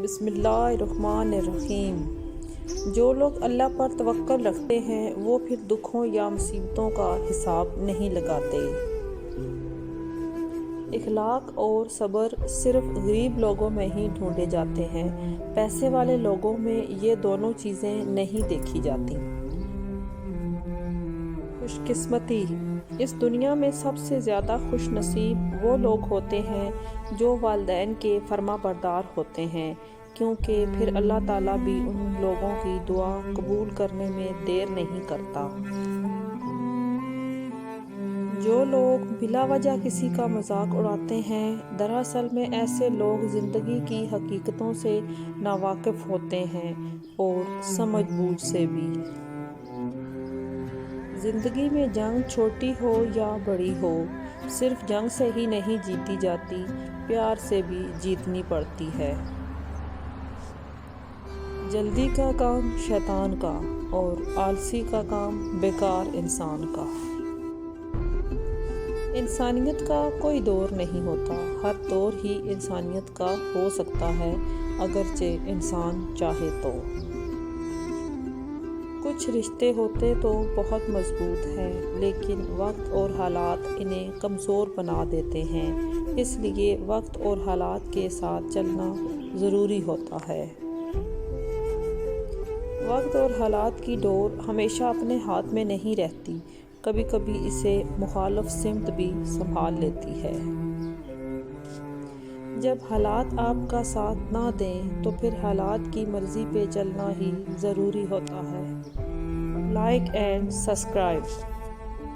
بسم اللہ الرحمن الرحیم۔ جو لوگ اللہ پر توکل رکھتے ہیں وہ پھر دکھوں یا مصیبتوں کا حساب نہیں لگاتے۔ اخلاق اور صبر صرف غریب لوگوں میں ہی ڈھونڈے جاتے ہیں، پیسے والے لوگوں میں یہ دونوں چیزیں نہیں دیکھی جاتی۔ خوش قسمتی۔ اس دنیا میں سب سے زیادہ خوش نصیب وہ لوگ ہوتے ہیں جو والدین کے فرما بردار ہوتے ہیں، کیونکہ پھر اللہ تعالیٰ بھی ان لوگوں کی دعا قبول کرنے میں دیر نہیں کرتا۔ جو لوگ بلا وجہ کسی کا مذاق اڑاتے ہیں، دراصل میں ایسے لوگ زندگی کی حقیقتوں سے ناواقف ہوتے ہیں اور سمجھ بوجھ سے بھی۔ زندگی میں جنگ چھوٹی ہو یا بڑی ہو، صرف جنگ سے ہی نہیں جیتی جاتی، پیار سے بھی جیتنی پڑتی ہے۔ جلدی کا کام شیطان کا اور آلسی کا کام بیکار انسان کا۔ انسانیت کا کوئی دور نہیں ہوتا، ہر دور ہی انسانیت کا ہو سکتا ہے اگرچہ انسان چاہے تو۔ کچھ رشتے ہوتے تو بہت مضبوط ہیں، لیکن وقت اور حالات انہیں کمزور بنا دیتے ہیں، اس لیے وقت اور حالات کے ساتھ چلنا ضروری ہوتا ہے۔ وقت اور حالات کی ڈور ہمیشہ اپنے ہاتھ میں نہیں رہتی، کبھی کبھی اسے مخالف سمت بھی سنبھال لیتی ہے۔ جب حالات آپ کا ساتھ نہ دیں تو پھر حالات کی مرضی پہ چلنا ہی ضروری ہوتا ہے۔ Like and subscribe.